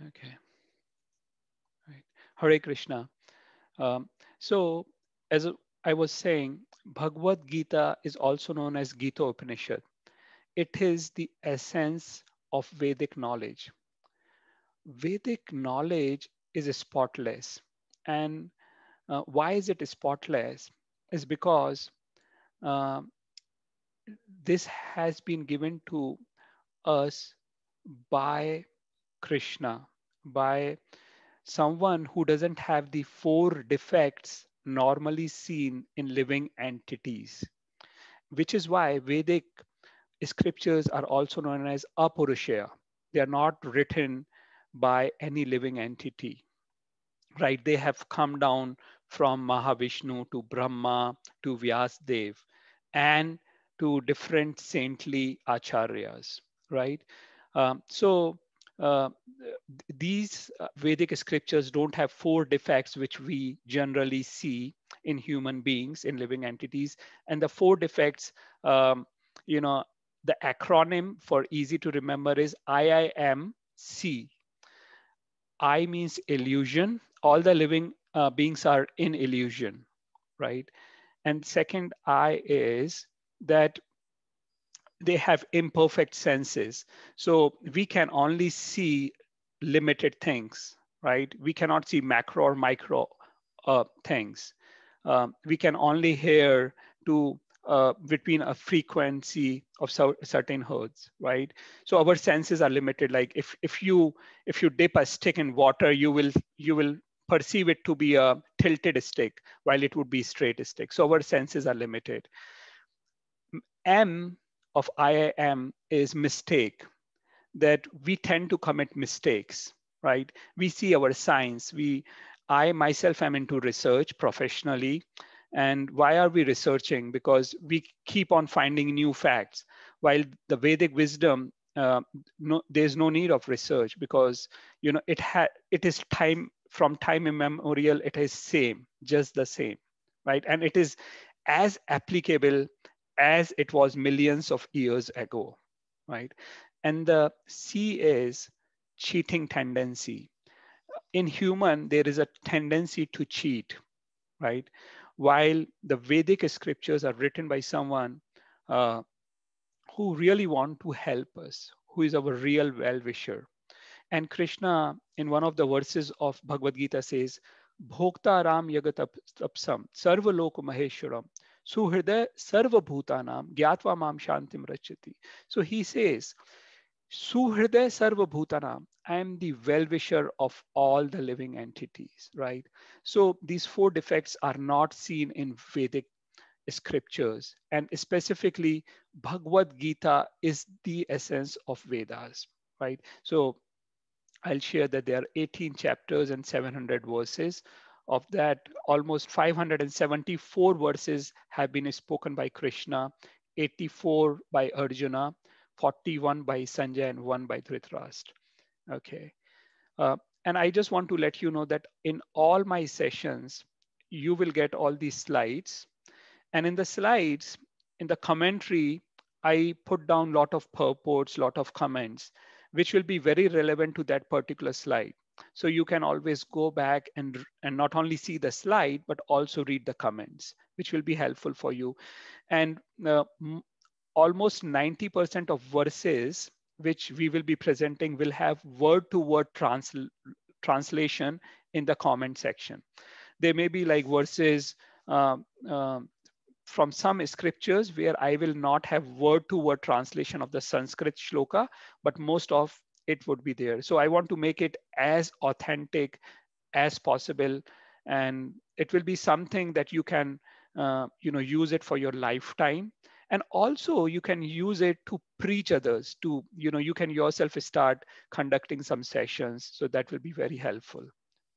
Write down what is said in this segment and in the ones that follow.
Okay, right. Hare Krishna. Um, so, as I was saying, Bhagavad Gita is also known as Gita Upanishad. It is the essence of Vedic knowledge. Vedic knowledge is spotless. And why is it spotless? Is because uh, this has been given to us by Krishna, by someone who doesn't have the four defects normally seen in living entities, which is why Vedic scriptures are also known as Apurushaya. They are not written by any living entity, right? They have come down from Mahavishnu to Brahma to Vyasdev and to different saintly acharyas, right? So these Vedic scriptures don't have four defects which we generally see in human beings, in living entities. And the four defects, um, you know, the acronym for easy to remember is IIMC. I means illusion. All the living beings are in illusion, right? And second, I is that they have imperfect senses. So we can only see limited things, right? We cannot see macro or micro things. We can only hear to between a frequency of certain hertz, right? So our senses are limited. Like if you dip a stick in water, you will perceive it to be a tilted stick, while it would be straight stick. So our senses are limited. M of IIM is mistake, that we tend to commit mistakes, right? We see our science. I myself am into research professionally. And why are we researching? Because we keep on finding new facts. While the Vedic wisdom, no, there's no need of research, because it is time, from time immemorial. It is same, just the same, right? And it is as applicable as it was millions of years ago, right? And the C is cheating tendency. In human, there is a tendency to cheat, right? While the Vedic scriptures are written by someone uh, who really want to help us, who is our real well-wisher. And Krishna, in one of the verses of Bhagavad Gita, says, Bhokta Ram Yagatapsam, Sarva Loka Maheshwaram, Suhriday Sarva Bhutanam, Gyatva Mam Shantim Rachati. So he says, Suhriday Sarva Bhutanam, I am the well-wisher of all the living entities, right? So these four defects are not seen in Vedic scriptures. And specifically, Bhagavad Gita is the essence of Vedas, right? So I'll share that there are 18 chapters and 700 verses. Of that, almost 574 verses have been spoken by Krishna, 84 by Arjuna, 41 by Sanjay, and 1 by Dhritarashtra. Okay. Uh, and I just want to let you know that in all my sessions, you will get all these slides. And in the slides, in the commentary, I put down a lot of purports, lot of comments, which will be very relevant to that particular slide. So you can always go back and not only see the slide, but also read the comments, which will be helpful for you. And almost 90% of verses which we will be presenting will have word-to-word translation in the comment section. There may be like verses um, um, from some scriptures where I will not have word-to-word translation of the Sanskrit shloka, but most of it would be there. So I want to make it as authentic as possible, and it will be something that you can, use it for your lifetime. And also you can use it to preach others. To you can yourself start conducting some sessions, so that will be very helpful.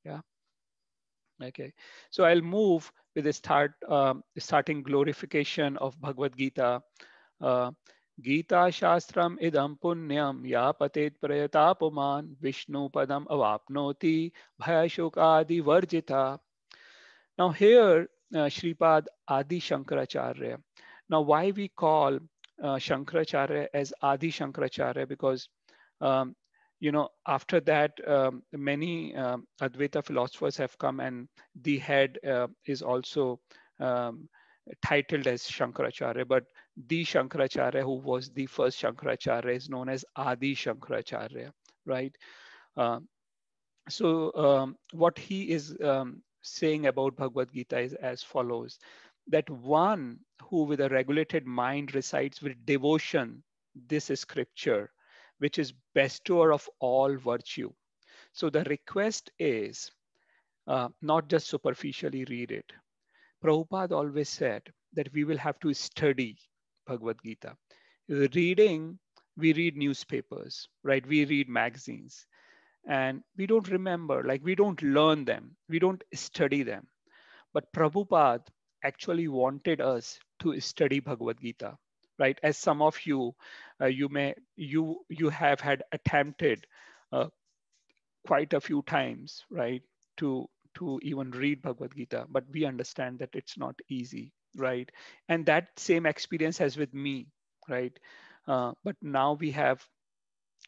Yeah. Okay, so I'll move with the starting glorification of Bhagavad Gita. Uh, Gita Shastram idam punyam ya patet prayatapuman Vishnu padam avapnoti bhayashokadi varjita. Now here, Sripad Adi Shankaracharya. Now why we call Shankaracharya as Adi Shankaracharya? Because um, after that, many Advaita philosophers have come, and the head is also um, titled as Shankaracharya, but the Shankaracharya who was the first Shankaracharya is known as Adi Shankaracharya, right? Uh, so what he is saying about Bhagavad Gita is as follows: that one who with a regulated mind recites with devotion this scripture, which is bestower of all virtue. So the request is not just superficially read it. Prabhupada always said that we will have to study Bhagavad Gita. Reading, we read newspapers, right? We read magazines, and we don't remember, like we don't learn them, we don't study them. But Prabhupada actually wanted us to study Bhagavad Gita, right? As some of you, you have had attempted uh, quite a few times, right, to even read Bhagavad Gita, but we understand that it's not easy, right? And that same experience has with me, right? But now we have,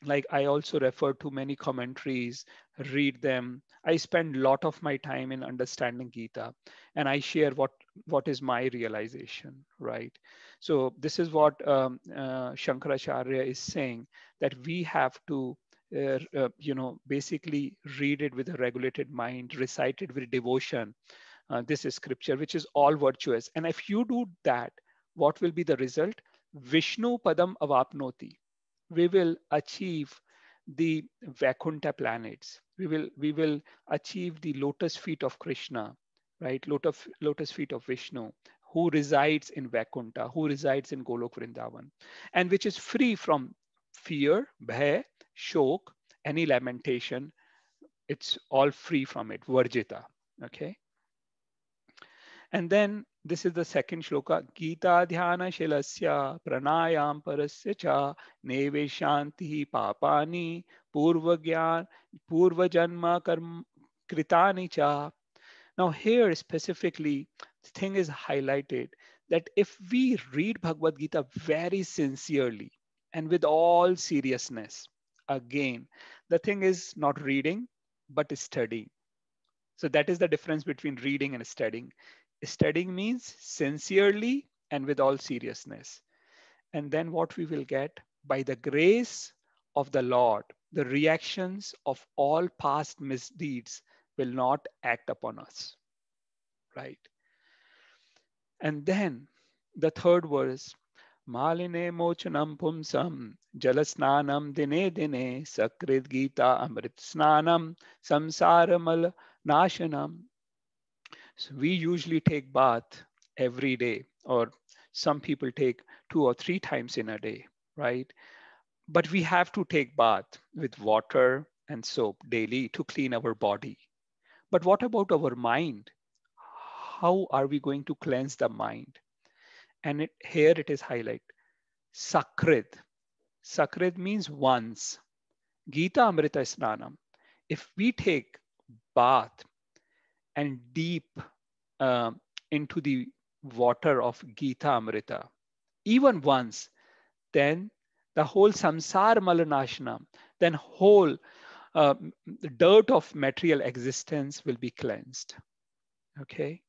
like, I also refer to many commentaries, read them. I spend a lot of my time in understanding Gita, and I share what is my realization, right? So this is what Shankaracharya is saying, that we have to basically read it with a regulated mind, recite it with devotion. This is scripture which is all virtuous, and if you do that, what will be the result? Vishnu padam avapnoti, we will achieve the Vaikuntha planets. We will achieve the lotus feet of Krishna, right? Lotus feet of Vishnu, who resides in Vaikuntha, who resides in Golok Vrindavan, and which is free from fear, bhay, shok, any lamentation. It's all free from it, Varjita. Okay. And then this is the second shloka. Gita dhyana shilasya pranayam parasya cha neve shanti papani purva gyan purva janma karm kritani cha. Now here specifically, the thing is highlighted that if we read Bhagavad Gita very sincerely and with all seriousness, again, the thing is not reading, but studying. So that is the difference between reading and studying. Studying means sincerely and with all seriousness. And then what we will get, by the grace of the Lord, the reactions of all past misdeeds will not act upon us, right? And then the third verse, Maline mochanam pumsam jalasnanam dine dine sakrit gita amrit snanam samsaramal nashanam. So we usually take bath every day, or some people take 2 or 3 times in a day, right? But we have to take bath with water and soap daily to clean our body. But what about our mind? How are we going to cleanse the mind? And here it is highlighted. Sakrit. Sakrit means once. Gita Amrita Snanam. If we take bath and deep uh, into the water of Gita Amrita, even once, then the whole samsar malanashanam, then whole uh, dirt of material existence will be cleansed. Okay.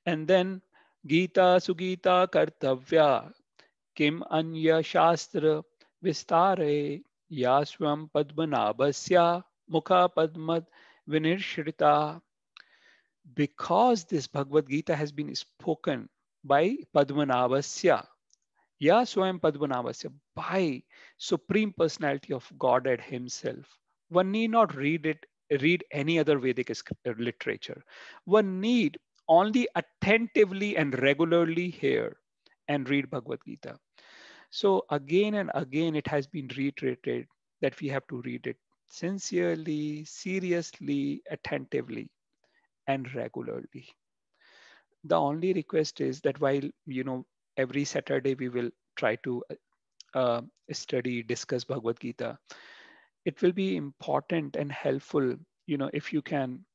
And then Gita Sugita Kartavya Kim Anya Shastra Vistare Yaswam Padmanabhasya Mukha Padmad Vinirshritha. Because this Bhagavad Gita has been spoken by Padmanabhasya, Ya Swam Padmanabhasya, by Supreme Personality of Godhead Himself. One need not read any other Vedic literature. One need only attentively and regularly hear and read Bhagavad Gita. So again and again, it has been reiterated that we have to read it sincerely, seriously, attentively, and regularly. The only request is that while, every Saturday we will try to uh, study, discuss Bhagavad Gita, it will be important and helpful, if you can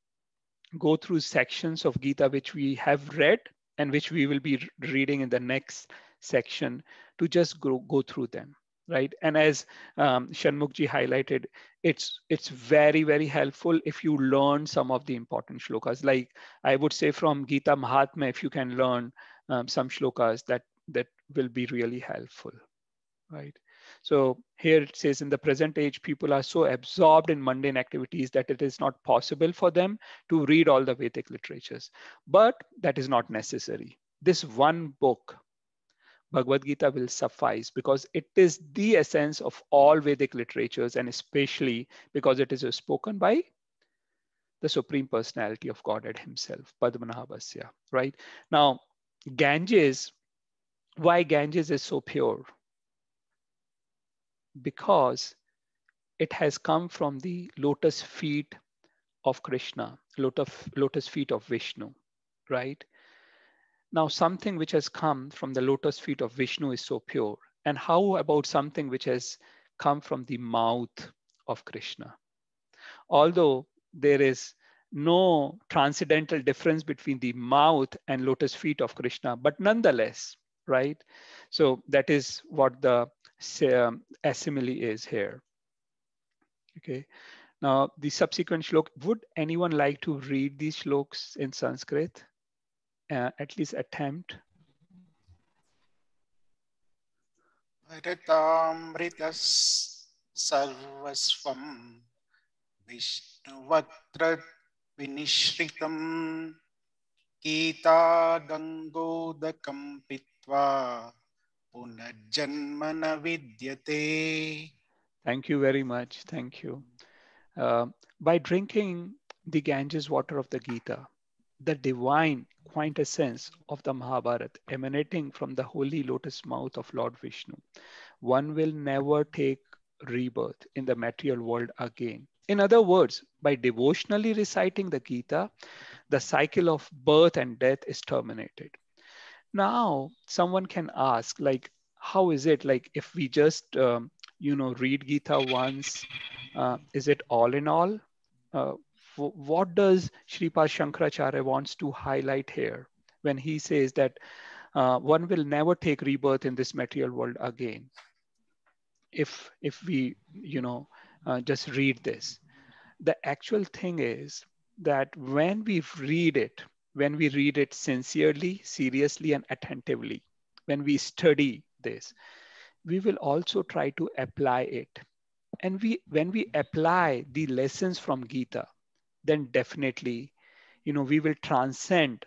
go through sections of Gita which we have read and which we will be reading in the next section, to just go through them. right? And as Shanmukji highlighted, it's very, very helpful if you learn some of the important shlokas. Like I would say from Gita Mahatmya, if you can learn some shlokas, that will be really helpful, right? So here it says, in the present age, people are so absorbed in mundane activities that it is not possible for them to read all the Vedic literatures. But that is not necessary. This one book, Bhagavad Gita, will suffice because it is the essence of all Vedic literatures, and especially because it is spoken by the Supreme Personality of Godhead himself, Padmanabhasya, right? Now, Ganges, why Ganges is so pure? Because it has come from the lotus feet of Krishna, lotus feet of Vishnu, right? Now, something which has come from the lotus feet of Vishnu is so pure. And how about something which has come from the mouth of Krishna? Although there is no transcendental difference between the mouth and lotus feet of Krishna, but nonetheless, right? So that is what the simile is here. Okay. Now, the subsequent shlok, would anyone like to read these shloks in Sanskrit? At least attempt. ऋतामृतः सर्वस्वं विष्णुवक्त्र विनिश्रितं गीतागङ्गोदकं पीत्वा पुनर्जन्म न विद्यते. Thank you very much. Thank you. By drinking the Ganges water of the Gita, the divine quintessence of the Mahabharata emanating from the holy lotus mouth of Lord Vishnu, one will never take rebirth in the material world again. In other words, by devotionally reciting the Gita, the cycle of birth and death is terminated. Now, someone can ask, like, how is it? Like, if we just, read Gita once, is it all in all? Uh, what does Sripad Shankaracharya wants to highlight here when he says that one will never take rebirth in this material world again? If we, just read this, the actual thing is that when we read it sincerely, seriously, and attentively, when we study this, we will also try to apply it. And when we apply the lessons from Gita, then definitely, we will transcend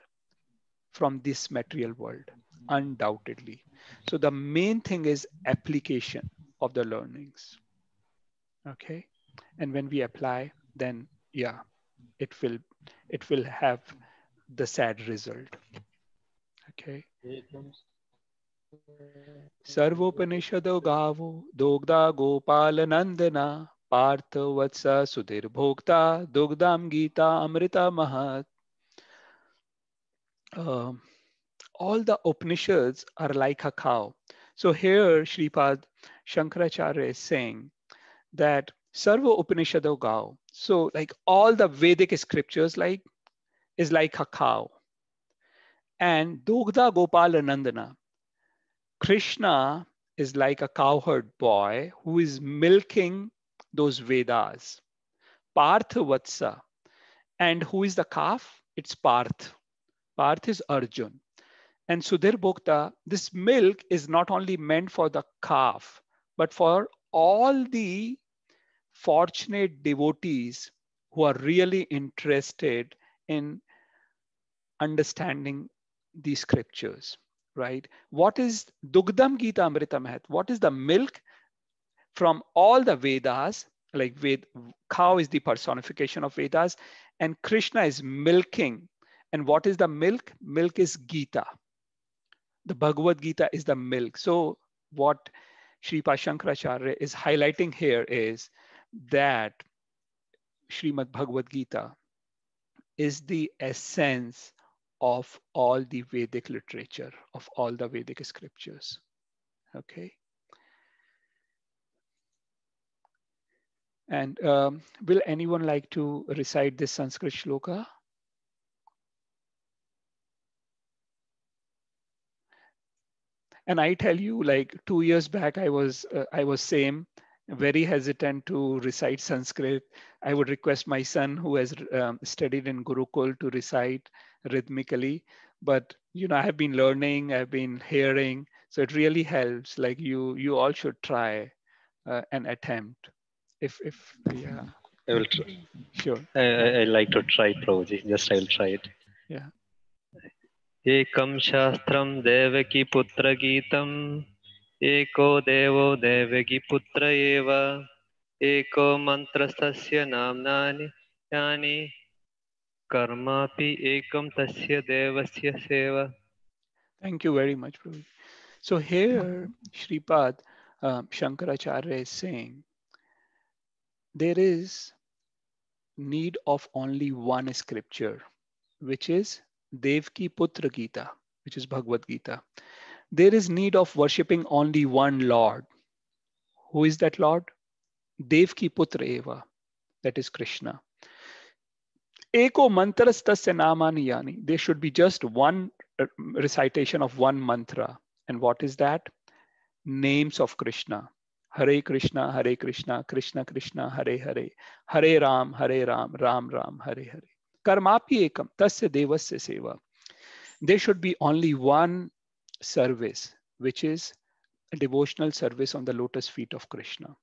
from this material world, undoubtedly. So the main thing is application of the learnings. Okay. And when we apply, then yeah, it will it will have the sad result. Okay. Sarvopanishado gavo dogda gopal nandana partha vatsa sudhir bhokta dogdam gita amrita mahat. Um, all the Upanishads are like a cow. So here Sripad Shankaracharya is saying that Sarva Upanishado Gao. So like all the Vedic scriptures like is like a cow. And Dogda Gopala Nandana, Krishna is like a cowherd boy who is milking those Vedas. Partha Vatsa. And who is the calf? It's Parth. Parth is Arjun. And Sudhir Bhokta, this milk is not only meant for the calf, but for all the fortunate devotees who are really interested in understanding the scriptures, right? What is Dugdam Gita Amrita Mahat? What is the milk from all the Vedas? Like cow is the personification of Vedas, and Krishna is milking. And what is the milk? Milk is Gita. The Bhagavad Gita is the milk. So what Sripad Shankaracharya is highlighting here is that Srimad Bhagavad Gita is the essence of all the Vedic literature, of all the Vedic scriptures. Okay. And will anyone like to recite this Sanskrit shloka? And I tell you, like 2 years back, I was same, very hesitant to recite Sanskrit. I would request my son who has studied in Gurukul to recite rhythmically. But I have been learning, I've been hearing, so it really helps. Like you all should try an attempt. If yeah, I will try. sure, I like to try, Prabhuji. Just I'll try it. yeah. एकं शास्त्रं देवकीपुत्रगीतम् एको देवो देवकीपुत्र एव एको मन्त्रस्तस्य नाम्नानि यानि कर्मापि एकं तस्य देवस्य सेवा. Thank you very much, Prabhu. So here, Sripad Shankaracharya is saying there is need of only one scripture, which is Devki Putra Gita, which is Bhagavad Gita. There is need of worshipping only one Lord. Who is that Lord? Devki Putra Eva, that is Krishna. Eko mantrastasya namani yani. There should be just one recitation of one mantra. And what is that? Names of Krishna. Hare Krishna, Hare Krishna, Krishna Krishna, Hare Hare, Hare Ram, Ram Ram, Hare Hare. Karmapi ekam, tasya devasya seva. There should be only one service, which is a devotional service on the lotus feet of Krishna,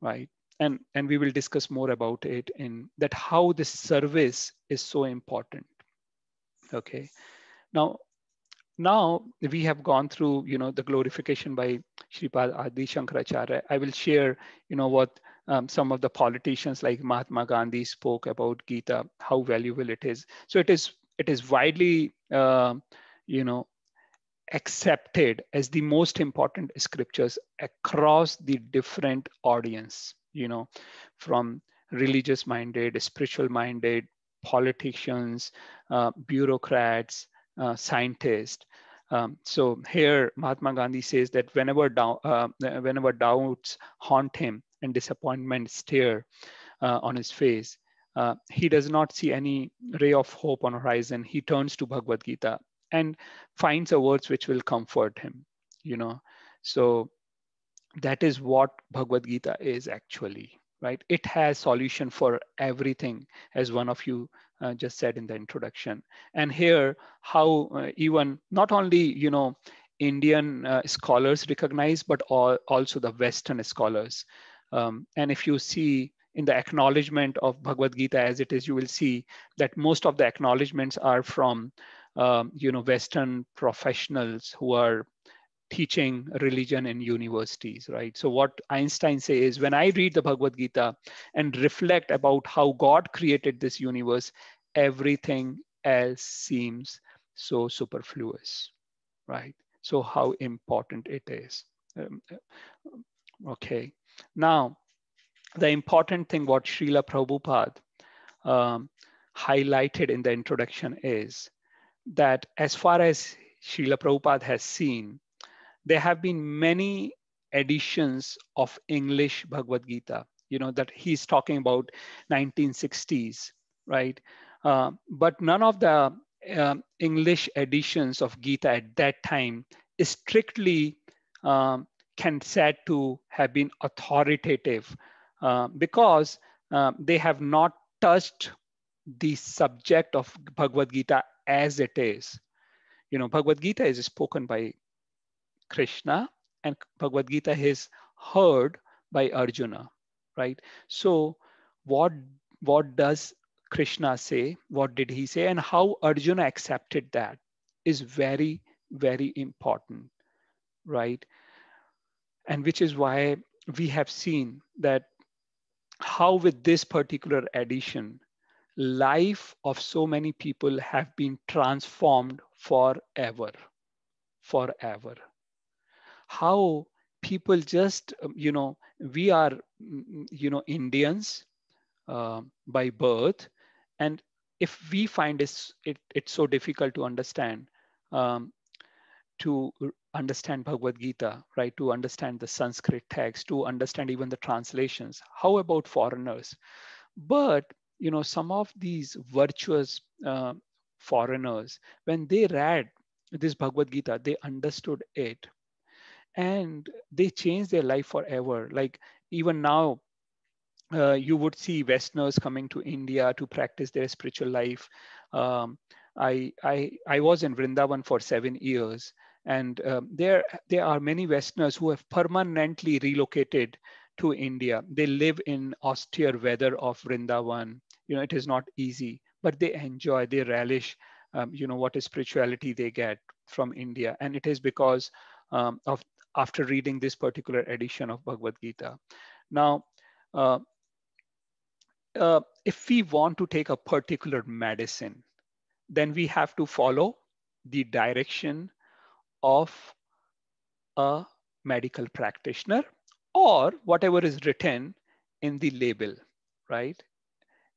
right? And we will discuss more about it in that how this service is so important. Okay. Now we have gone through, the glorification by Sripad Adi Shankaracharya. I will share, what some of the politicians like Mahatma Gandhi spoke about Gita, how valuable it is. So it is widely, accepted as the most important scriptures across the different audience, from religious minded, spiritual minded, politicians, bureaucrats, scientists. So here Mahatma Gandhi says that whenever doubts haunt him and disappointment stare on his face, he does not see any ray of hope on horizon. He turns to Bhagavad Gita and finds a words which will comfort him. So that is what Bhagavad Gita is actually, right? It has solution for everything, as one of you just said in the introduction. And here, how even not only Indian scholars recognize, but also the Western scholars. And if you see in the acknowledgement of Bhagavad Gita as it is, you will see that most of the acknowledgements are from Western professionals who are teaching religion in universities, right? So what Einstein says is, when I read the Bhagavad Gita and reflect about how God created this universe, everything else seems so superfluous, right? So how important it is. Okay, now the important thing what Srila Prabhupada highlighted in the introduction is that as far as Srila Prabhupada has seen, there have been many editions of English Bhagavad Gita, that he's talking about 1960s, right? But none of the English editions of Gita at that time is strictly can said to have been authoritative because they have not touched the subject of Bhagavad Gita as it is. Bhagavad Gita is spoken by Krishna, and Bhagavad Gita is heard by Arjuna, right? So what does Krishna say? What did he say? And how Arjuna accepted that is very, very important, right? And which is why we have seen that how with this particular edition, life of so many people have been transformed forever. How people just, we are, Indians by birth. And if we find it's so difficult to understand, to understand Bhagavad Gita, right? To understand the Sanskrit text, to understand even the translations, how about foreigners? But, some of these virtuous foreigners, when they read this Bhagavad Gita, they understood it and they changed their life forever. Like even now, you would see Westerners coming to India to practice their spiritual life. Um, I was in Vrindavan for 7 years, and there are many Westerners who have permanently relocated to India. They live in austere weather of Vrindavan. You know, it is not easy, but they enjoy, they relish, what is spirituality they get from India, and it is because of after reading this particular edition of Bhagavad Gita. Now, uh, if we want to take a particular medicine, then we have to follow the direction of a medical practitioner or whatever is written in the label, right?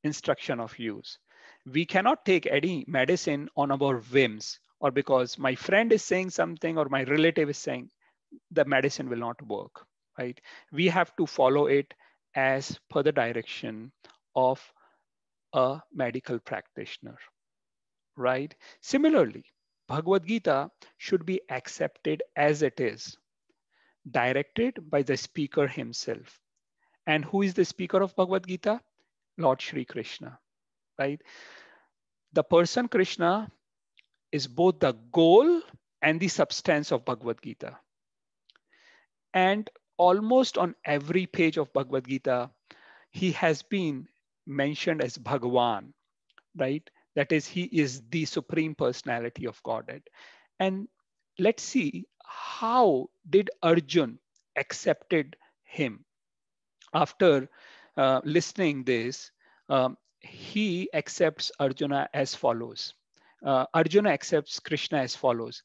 Instruction of use. We cannot take any medicine on our whims or because my friend is saying something or my relative is saying the medicine will not work, right? We have to follow it as per the direction of a medical practitioner, right? Similarly, Bhagavad Gita should be accepted as it is, directed by the speaker himself. And who is the speaker of Bhagavad Gita? Lord Shri Krishna, right? The person Krishna is both the goal and the substance of Bhagavad Gita. And almost on every page of Bhagavad Gita, he has been mentioned as Bhagavan, right? That is, he is the supreme personality of Godhead. And let's see how did Arjun accepted him after listening this. He accepts Arjuna as follows. Arjuna accepts Krishna as follows.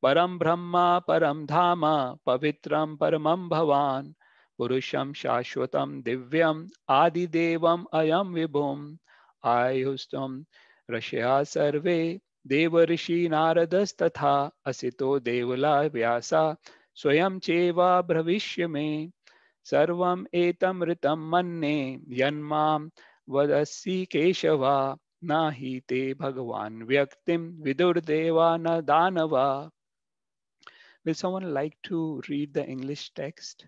Param Brahma Param Dhama Pavitram Paramam Bhavan Purusham Shashwatam Divyam Adi Devam Ayam Vibhum Ayustam Rashya Sarve Deva Rishi Naradas Tatha Asito Devala Vyasa Swayam Cheva Bhavishyame Sarvam Etam Ritam Manne Yanmam Vadasi Keshava Nahi Te Bhagavan Vyaktim Vidurdeva Na Danava. Will someone like to read the English text?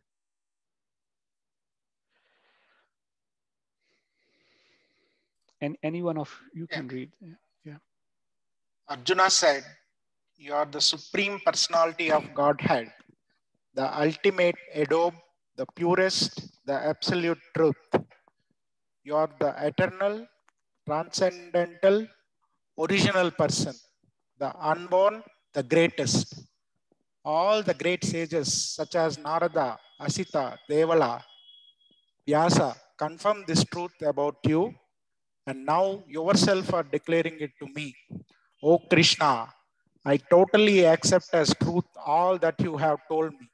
And any one of you can read. Yeah. Arjuna said, "You are the supreme personality of Godhead, the ultimate adobe, the purest, the absolute truth. You are the eternal, transcendental, original person, the unborn, the greatest. All the great sages such as Narada, Asita, Devala, Vyasa confirm this truth about you, and now yourself are declaring it to me. O Krishna, I totally accept as truth all that you have told me.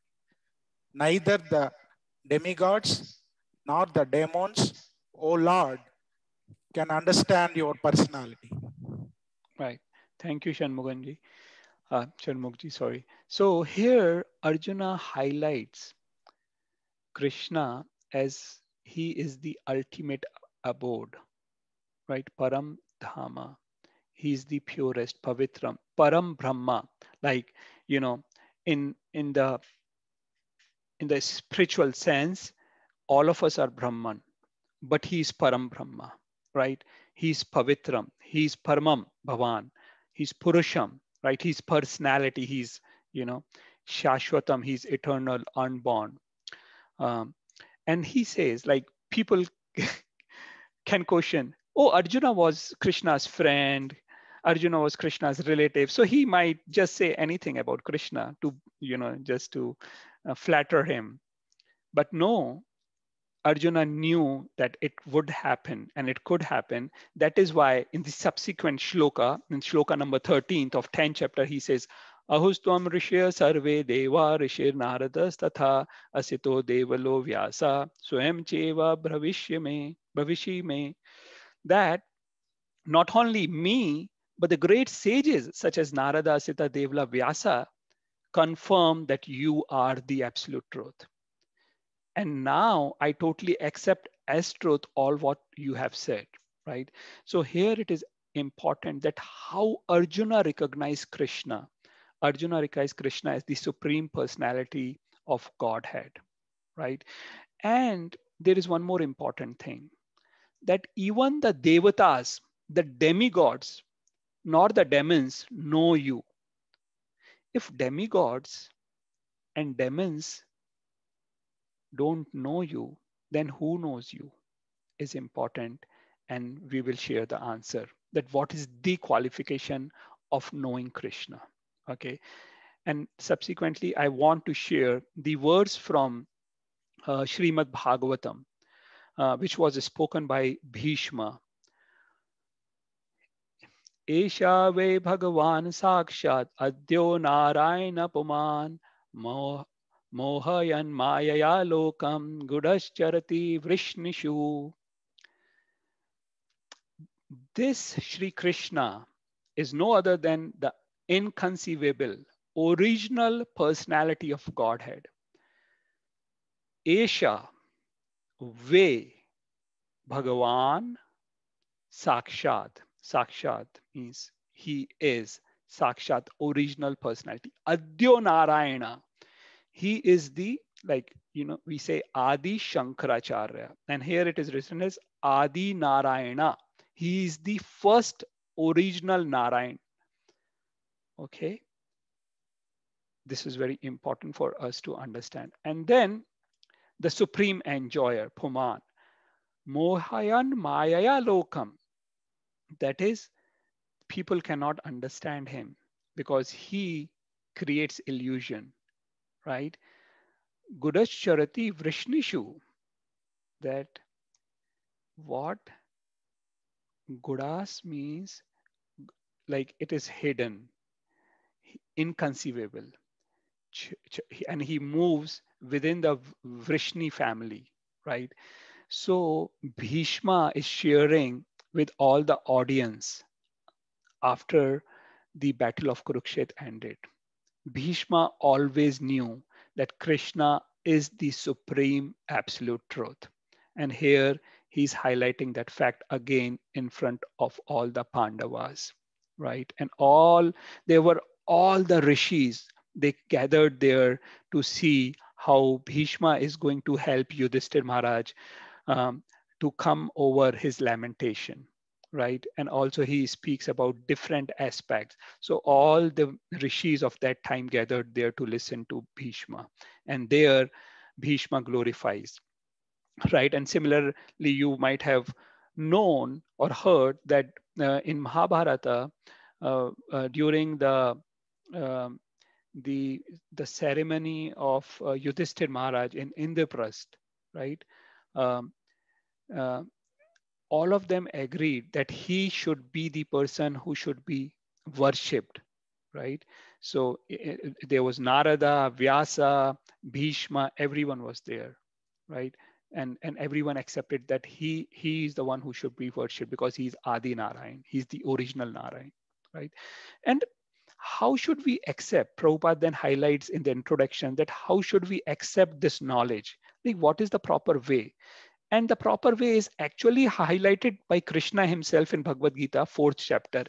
Neither the demigods nor the demons, O Lord, can understand your personality." Right. Thank you, Shanmuganji. Shanmugji, sorry. So here Arjuna highlights Krishna as he is the ultimate abode, right? Param Dhama. He is the purest, Pavitram, Param Brahma. Like, you know, in the spiritual sense, all of us are Brahman, but he is Param Brahma, right? He's Pavitram, he's Paramam Bhavan, he's Purusham, right? He's personality, he's, Shashwatam, he's eternal, unborn. Um, and he says, like, people can question, oh, Arjuna was Krishna's friend, Arjuna was Krishna's relative, so he might just say anything about Krishna to, just to flatter him. But no, Arjuna knew that it would happen and it could happen. That is why in the subsequent shloka, in shloka number 13th of 10th chapter, he says, Ahustvam rishya sarve deva rishir naradas tatha asito devalo vyasa swayam cheva bhavishi me. That not only me, but the great sages such as Narada, Asita, Devla, Vyasa confirm that you are the absolute truth. And now I totally accept as truth all what you have said, right? So here it is important that how Arjuna recognized Krishna. Arjuna recognized Krishna as the supreme personality of Godhead, right? And there is one more important thing, that even the devatas, the demigods, nor the demons know you. If demigods and demons don't know you, then who knows you is important. And we will share the answer that what is the qualification of knowing Krishna. Okay. And subsequently, I want to share the words from Srimad Bhagavatam, which was spoken by Bhishma. Esha ve Bhagavan Sakshat Adyo Narayana Puman Mohayan Mayaya Lokam Gudascharati Vrishnishu. This Sri Krishna is no other than the inconceivable, original personality of Godhead. Esha ve Bhagavan Sakshat. Sakshat means he is Sakshat, original personality. Adyo Narayana. He is the, like, we say Adi Shankaracharya. And here it is written as Adi Narayana. He is the first original Narayan. Okay. This is very important for us to understand. And then the supreme enjoyer, Puman. Mohayan Mayaya Lokam. That is, people cannot understand him because he creates illusion, right? Gudascharati Vrishnishu. That what Gudas means, like it is hidden, inconceivable. And he moves within the Vrishni family, right? So Bhishma is sharing with all the audience after the battle of Kurukshetra ended. Bhishma always knew that Krishna is the supreme absolute truth. And here he's highlighting that fact again in front of all the Pandavas, right? And there were all the rishis, they gathered there to see how Bhishma is going to help Yudhishthir Maharaj to come over his lamentation, right? And also he speaks about different aspects. So all the rishis of that time gathered there to listen to Bhishma. And there Bhishma glorifies, right? And similarly, you might have known or heard that in Mahabharata, during um, the ceremony of Yudhishthir Maharaj in Indraprasth, right? Um, uh, all of them agreed that he should be the person who should be worshipped, right? So there was Narada, Vyasa, Bhishma, everyone was there, right? And everyone accepted that he is the one who should be worshipped because he's Adi Narayan, he's the original Narayan, right? And how should we accept? Prabhupada then highlights in the introduction that how should we accept this knowledge? Like, what is the proper way? And the proper way is actually highlighted by Krishna himself in Bhagavad Gita, 4th chapter.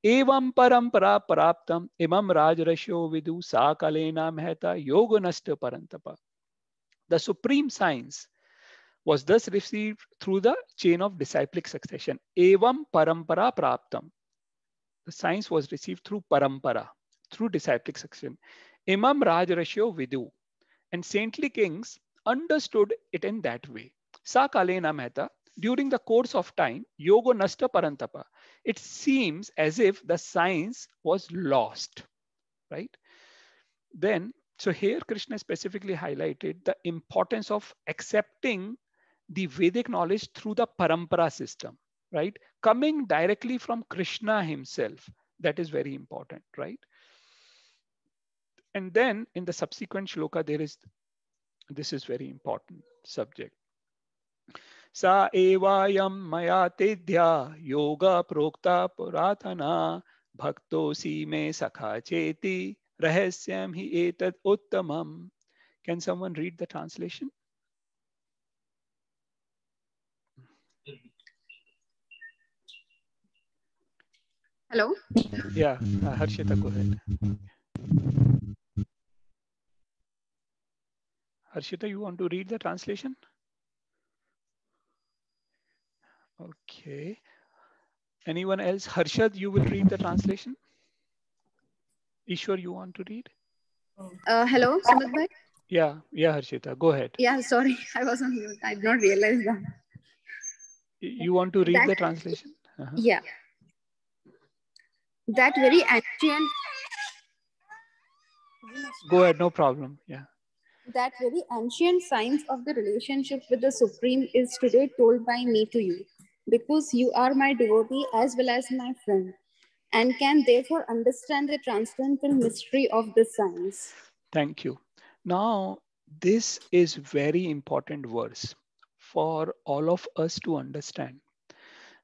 Evam parampara paraptam imam rajrashyo vidu sa kalena mehta yoga nasta parantapa. The supreme science was thus received through the chain of disciplic succession. Evam parampara praptam. The science was received through parampara, through disciplic succession. Imam rajrashyo vidu. And saintly kings understood it in that way. Sa kalena mehta, during the course of time, yoga nasta parantapa. It seems as if the science was lost, right? Then, so here Krishna specifically highlighted the importance of accepting the Vedic knowledge through the parampara system, right? Coming directly from Krishna himself. That is very important, right? And then in the subsequent shloka, this is very important subject. Sa evayam maya tedhya yoga prokta puratana bhaktosi me sakha cheti rahasyam hi etad uttamam. Can someone read the translation? Hello? Yeah, Harshita, go ahead. Harshita, you want to read the translation? Okay. Anyone else? Harshad, you will read the translation? Ishwar, you want to read? Hello, Sumit bhai. Yeah, Harshita, go ahead. Yeah, sorry, I was on mute. I did not realize that. You want to read That the translation? yeah, that very ancient, Go ahead, no problem. Yeah. that very ancient science of the relationship with the Supreme is today told by me to you, because you are my devotee as well as my friend, and can therefore understand the transcendental mystery of this science. Thank you. Now, this is very important verse for all of us to understand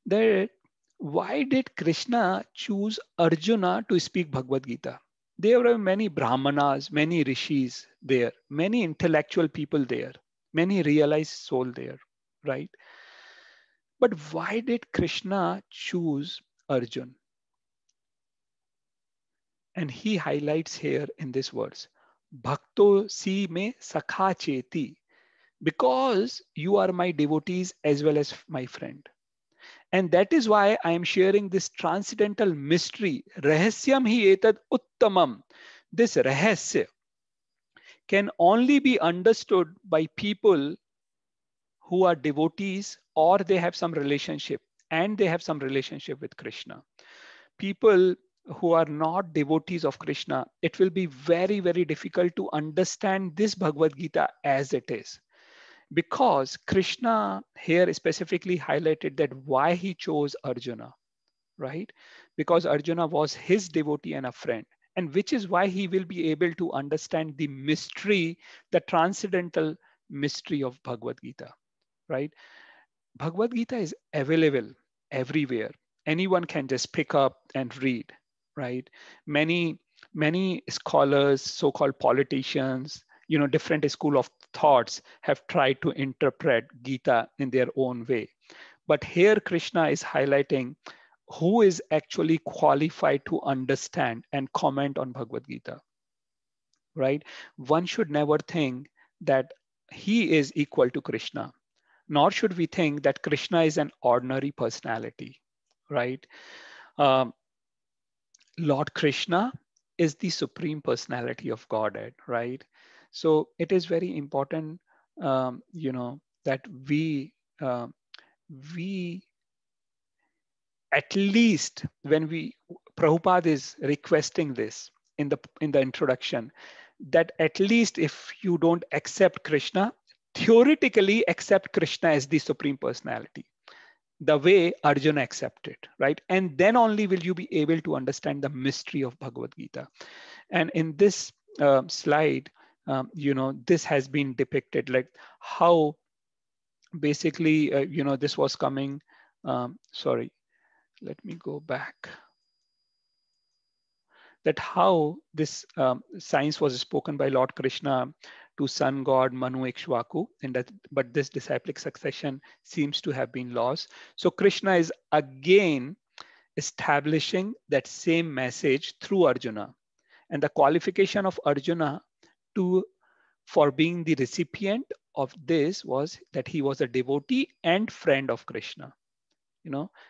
that why did Krishna choose Arjuna to speak Bhagavad Gita? There were many Brahmanas, many rishis there, many intellectual people there, many realized soul there, right? But why did Krishna choose Arjun? And he highlights here in this verse, Bhakto si me sakha cheti, because you are my devotees as well as my friend. And that is why I am sharing this transcendental mystery. Rahasyam hi etad uttamam. This rahasya can only be understood by people who are devotees or they have some relationship and they have some relationship with Krishna. People who are not devotees of Krishna, it will be very, very difficult to understand this Bhagavad Gita as it is. Because Krishna here specifically highlighted that why he chose Arjuna, right? Because Arjuna was his devotee and a friend, and which is why he will be able to understand the mystery, the transcendental mystery of Bhagavad Gita, right? Bhagavad Gita is available everywhere. Anyone can just pick up and read, right? Many scholars, so-called politicians, different school of thoughts have tried to interpret Gita in their own way. But here Krishna is highlighting who is actually qualified to understand and comment on Bhagavad Gita, right? One should never think that he is equal to Krishna, nor should we think that Krishna is an ordinary personality, right? Um, Lord Krishna is the supreme personality of Godhead, right? So it is very important, that uh, we at least when Prabhupada is requesting this in the introduction, that at least if you don't accept Krishna, theoretically accept Krishna as the supreme personality, the way Arjuna accepted, right? And then only will you be able to understand the mystery of Bhagavad Gita. And in this slide, this has been depicted, like how basically, this was coming. Sorry, let me go back. That how this science was spoken by Lord Krishna to sun god Manu Ikshvaku, and that, but this disciplic succession seems to have been lost. So Krishna is again establishing that same message through Arjuna, and the qualification of Arjuna to for being the recipient of this was that he was a devotee and friend of Krishna.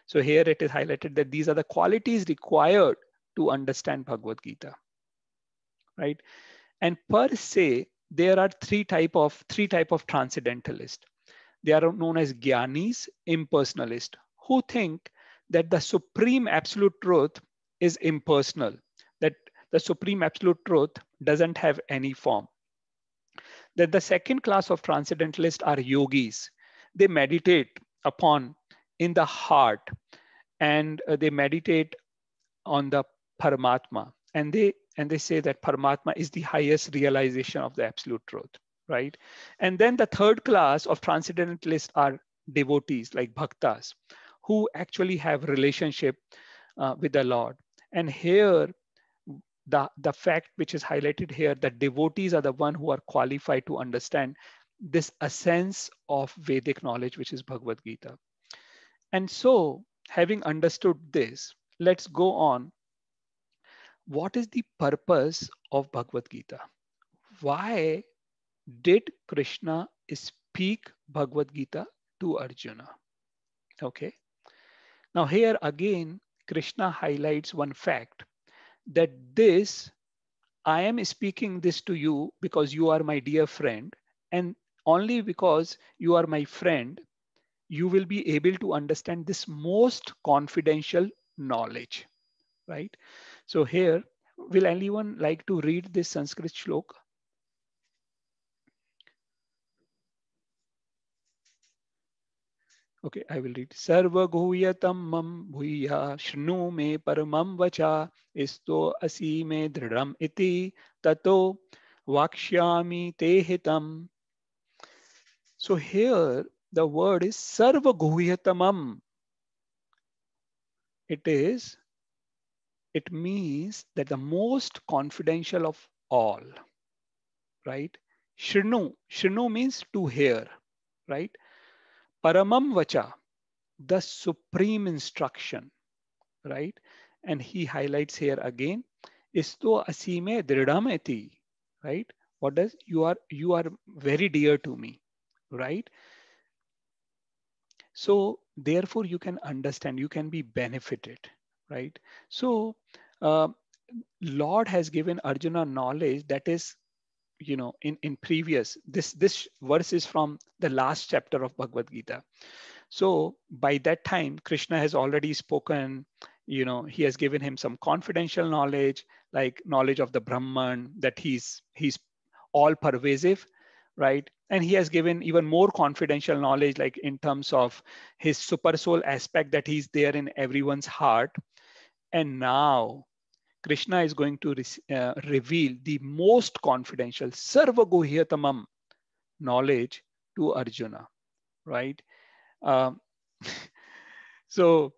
So here it is highlighted that these are the qualities required to understand Bhagavad Gita, right? And per se, there are three type of transcendentalists. They are known as Gyanis, impersonalists, who think that the supreme absolute truth is impersonal, that the supreme absolute truth doesn't have any form. Then the second class of transcendentalists are yogis. They meditate upon in the heart, and they meditate on the Paramatma, and they say that Paramatma is the highest realization of the absolute truth, right? And then the third class of transcendentalists are devotees like bhaktas, who actually have relationship with the Lord. And here the fact which is highlighted here, that devotees are the one who are qualified to understand this essence of Vedic knowledge, which is Bhagavad Gita. And so, having understood this, let's go on. What is the purpose of Bhagavad Gita? Why did Krishna speak Bhagavad Gita to Arjuna? Okay. Now here again, Krishna highlights one fact, that this, I am speaking this to you because you are my dear friend, and only because you are my friend, you will be able to understand this most confidential knowledge, right? So here, will anyone like to read this Sanskrit shloka? Okay, I will read. Sarva guhyatam mam bhuya shnu me paramam vacha isto asi me dridam iti tato vakshyami te hitam. So here the word is sarva guhyatamam. It means that the most confidential of all, right? Shrinu means to hear, right? Paramam vacha, the supreme instruction, right? And he highlights here again, isto asime dridhameti, right? What does you are very dear to me, right? So therefore you can understand, you can be benefited, right? So uh, Lord has given Arjuna knowledge that is, in previous, this verse is from the last chapter of Bhagavad Gita. So by that time, Krishna has already spoken, he has given him some confidential knowledge, like knowledge of the Brahman, that he's all pervasive, right? And he has given even more confidential knowledge, like in terms of his super soul aspect, that he's there in everyone's heart. And now Krishna is going to reveal the most confidential Sarva Guhyatamam knowledge to Arjuna, right? Um, so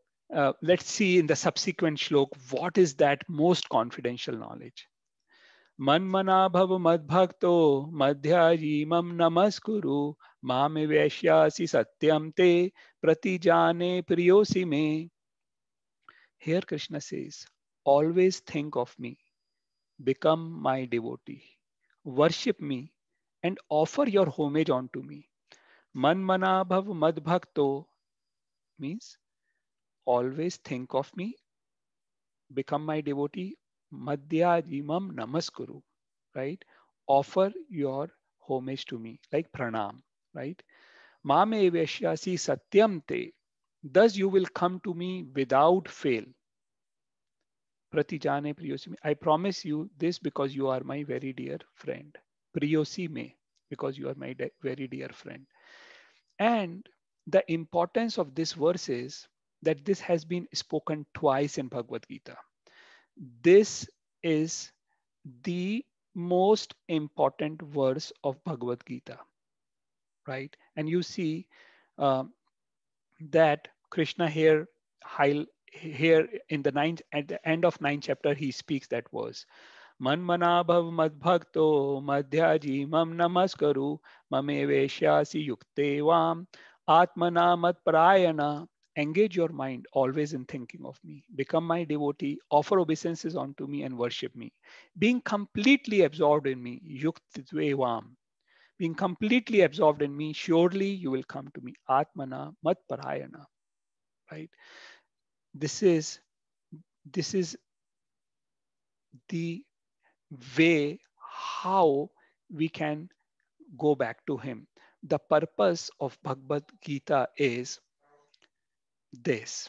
let's see in the subsequent shlok, what is that most confidential knowledge? Manmana bhav madbhakto madhyajimam namaskuru mame vaishyasi satyam te pratijane priyosi me. Here Krishna says, always think of me, become my devotee, worship me, and offer your homage unto me. Manmana bhav madbhakto means always think of me, become my devotee, madhyajimam namaskuru, right? Offer your homage to me, like pranam, right? Mame veshyasi satyam te, thus you will come to me without fail. Pratijane priyosi me, I promise you this because you are my very dear friend. Priyosi me, because you are my very dear friend. And the importance of this verse is that this has been spoken twice in Bhagavad Gita. This is the most important verse of Bhagavad Gita, right? And you see um, that Krishna here in the ninth, at the end of ninth chapter, he speaks that verse. Manmana bhav madbhakto madhyaji mam namaskaru mame veshyasi yukte vam atmana matprayana. Engage your mind always in thinking of me. Become my devotee, offer obeisances unto me and worship me. Being completely absorbed in me, yukte vam. Being completely absorbed in me, surely you will come to me. Atmana matparayana, right? This is this is the way how we can go back to him. The purpose of Bhagavad Gita is this,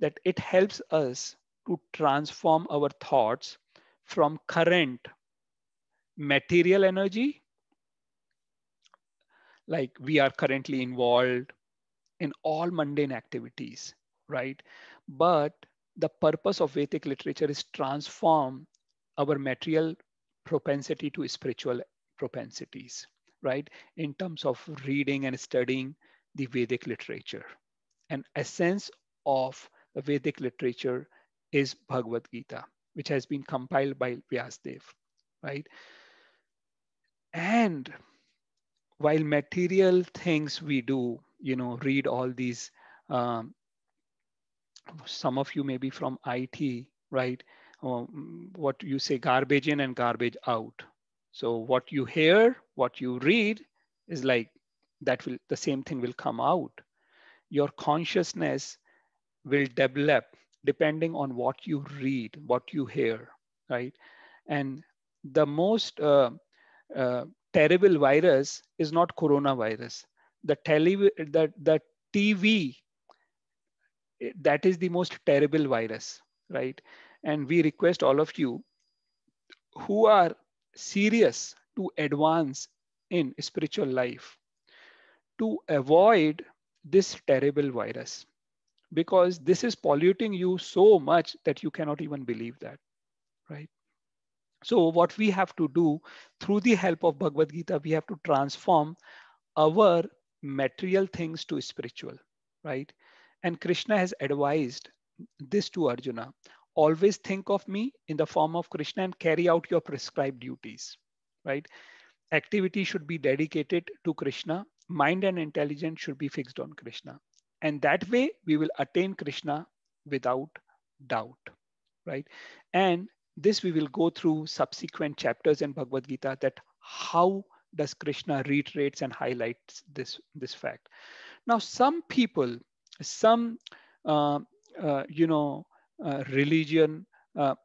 that it helps us to transform our thoughts from current material energy, like we are currently involved in all mundane activities, right? But the purpose of Vedic literature is transform our material propensity to spiritual propensities, right? In terms of reading and studying the Vedic literature. An essence of the Vedic literature is Bhagavad Gita, which has been compiled by Vyasdev, right? And while material things we do, read all these, um, some of you may be from IT, right? What you say, garbage in and garbage out. So what you hear, what you read is like the same thing will come out. Your consciousness will develop depending on what you read, what you hear, right? And the most uh, terrible virus is not coronavirus. The TV, that is the most terrible virus, right? And we request all of you who are serious to advance in spiritual life to avoid this terrible virus, because this is polluting you so much that you cannot even believe that, right? So what we have to do through the help of Bhagavad Gita, we have to transform our material things to spiritual, right? And Krishna has advised this to Arjuna: always think of me in the form of Krishna and carry out your prescribed duties, right? Activity should be dedicated to Krishna. Mind and intelligence should be fixed on Krishna. And that way we will attain Krishna without doubt, right? And this we will go through subsequent chapters in Bhagavad Gita, that how does Krishna reiterates and highlights this fact. Now, some people, some uh, you know, religion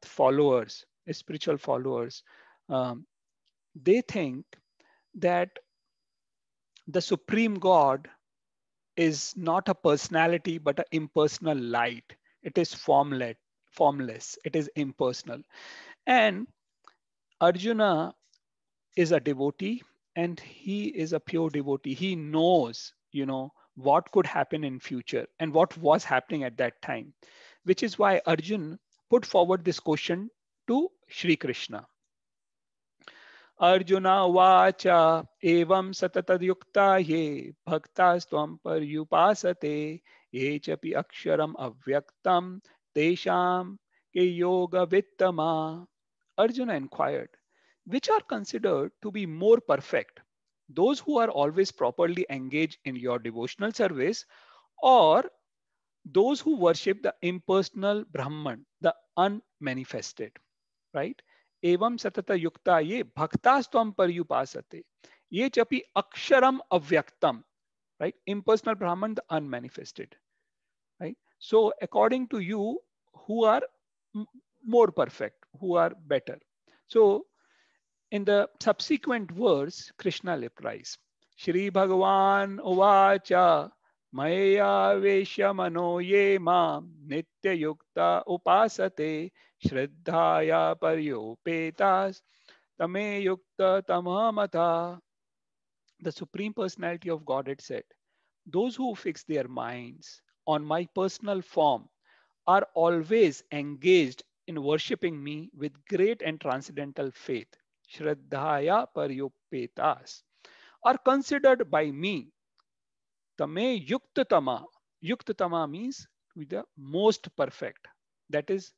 followers, spiritual followers, um, they think that the supreme God is not a personality but an impersonal light. It is formless. It is impersonal. And Arjuna is a devotee, and he is a pure devotee. He knows, you know, what could happen in future and what was happening at that time, which is why Arjun put forward this question to Shri Krishna. Arjuna उवाच एवं सततयुक्ता ये भक्तास्त्वं पर्युपासते ये चपि अक्षरम अव्यक्तम तेषां के योगवित्तमा. Arjuna inquired, which are considered to be more perfect, those who are always properly engaged in your devotional service, or those who worship the impersonal Brahman, the unmanifested, right? एवं सतत युक्ता ये भक्तास्त्वं पर्युपासते ये चपि अक्षरम अव्यक्तम, right? Impersonal Brahman, the unmanifested, right? So according to you, who are more perfect, who are better? So in the subsequent verse, Krishna replies, Shri Bhagavan uvacha maya vesha mano ye mam nitya yukta upasate shraddhaya paryopetas tame yukta tamamata. The Supreme Personality of Godhead said, those who fix their minds on my personal form are always engaged in worshipping me with great and transcendental faith. Shraddhaya paryopetas are considered by me tame yuktatama. Yuktatama means with the most perfect. That is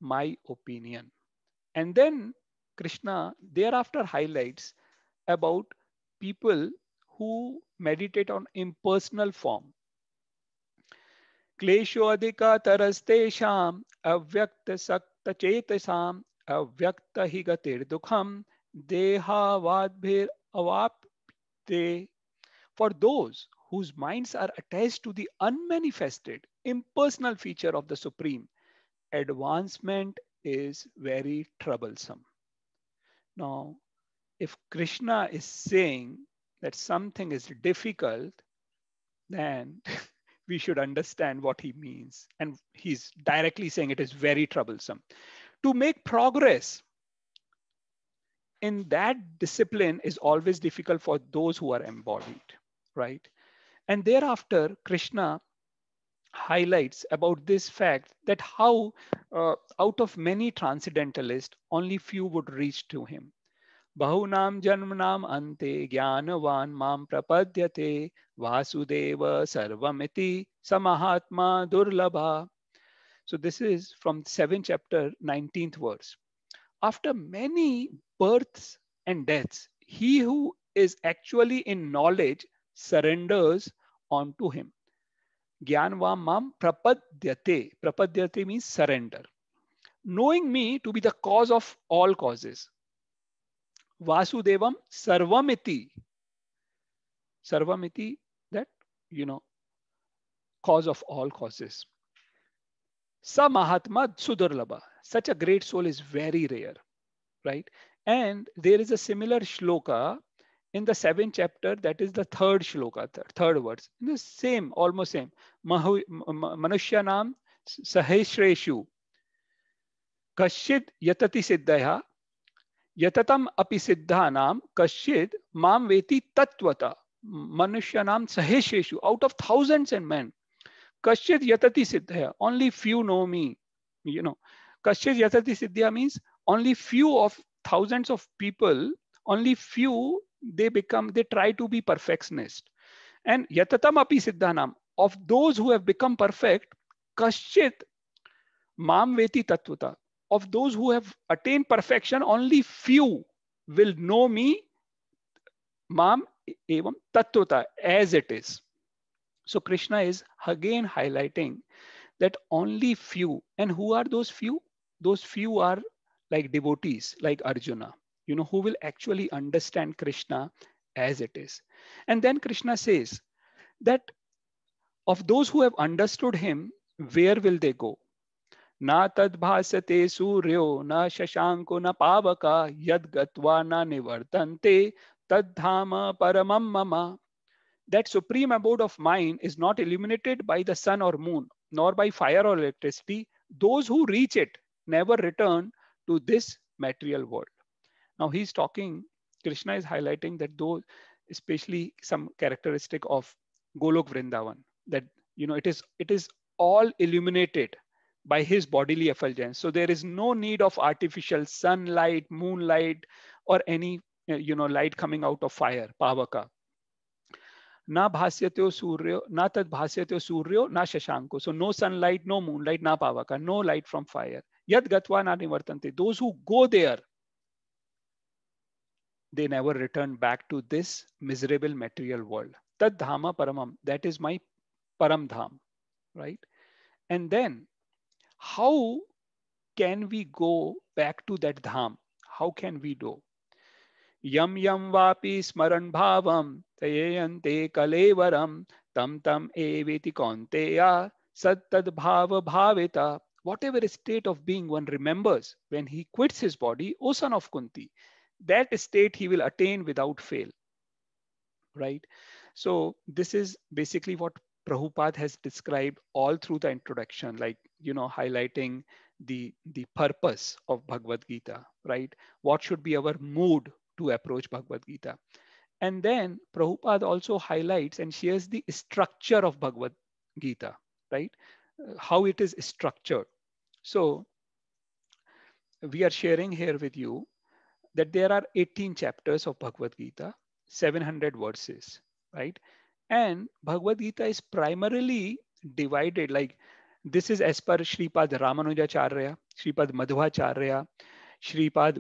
my opinion. And then Krishna thereafter highlights about people who meditate on impersonal form. क्लेशोऽधिका तरस्तेषाम् अव्यक्तसक्तचेतसाम् अव्यक्त हि गतिर्दुःखम् देहावाद्भिरवाप्ते. For those whose minds are attached to the unmanifested, impersonal feature of the Supreme, advancement is very troublesome. Now, if Krishna is saying that something is difficult, then we should understand what he means. And he's directly saying it is very troublesome. To make progress in that discipline is always difficult for those who are embodied, right? And thereafter, Krishna highlights about this fact that how out of many transcendentalists, only few would reach to him. Bahunam janmanam ante jnanavan mam prapadyate vasudeva sarvamiti samahatma durlabha. So this is from 7th chapter, 19th verse. After many births and deaths, he who is actually in knowledge surrenders onto him. Jnanvam mam prapadyate. Prapadyate means surrender. Knowing me to be the cause of all causes. Vasudevam Sarvamiti. Sarvamiti, that, cause of all causes. Sa Mahatma Sudurlabha. Such a great soul is very rare, right? And there is a similar shloka in the 7th chapter, that is the 3rd shloka, third verse. The same, almost same. Manushyanam Sahesreshu Kashid Yatati Siddhaya Yatatam Api Siddhanam Kashid Mam Veti Tatvata. Manushyanam Sahesreshu, out of thousands and men. Kashid Yatati Siddhaya, only few know me. Kashid Yatati Siddhya means only few of thousands of people, only few, they try to be perfectionist. And Yatatam Api Siddhanam, of those who have become perfect, Kashid Mam Veti Tatvata, of those who have attained perfection, only few will know me, Mam Evam Tatvata, as it is. So Krishna is again highlighting that only few. And who are those few? Those few are like devotees, like Arjuna, who will actually understand Krishna as it is. And then Krishna says that of those who have understood him, where will they go? Na tad bhasate suryo, na shashanko, na pavaka, yad gatva na nivartante, tad dhama paramam mama. That supreme abode of mine is not illuminated by the sun or moon, nor by fire or electricity. Those who reach it never return to this material world. Now he's talking, Krishna is highlighting that those, especially some characteristic of Golok Vrindavan, that it is all illuminated by his bodily effulgence. So there is no need of artificial sunlight, moonlight, or any light coming out of fire, pavaka. Na bhasyatyo suryo, na tad bhasyatyo suryo, na shashanko. So no sunlight, no moonlight, na pavaka, no light from fire. Yad gatva na nivartante. Those who go there, they never return back to this miserable material world. Tad dhama paramam. That is my param dham, right? And then how can we go back to that dham? How can we do? Yam yam vapi smaran bhavam tayante kalevaram tam tam eveti konteya sattad bhava bhavita. Whatever state of being one remembers when he quits his body, O son of Kunti, that state he will attain without fail, right? So this is basically what Prabhupada has described all through the introduction, like, highlighting the purpose of Bhagavad Gita, right? What should be our mood to approach Bhagavad Gita? And then Prabhupada also highlights and shares the structure of Bhagavad Gita, right? How it is structured. So we are sharing here with you that there are 18 chapters of Bhagavad Gita, 700 verses, right? And Bhagavad Gita is primarily divided, like this is as per Shripad Ramanujacharya, Shripad Madhvacharya, Shripad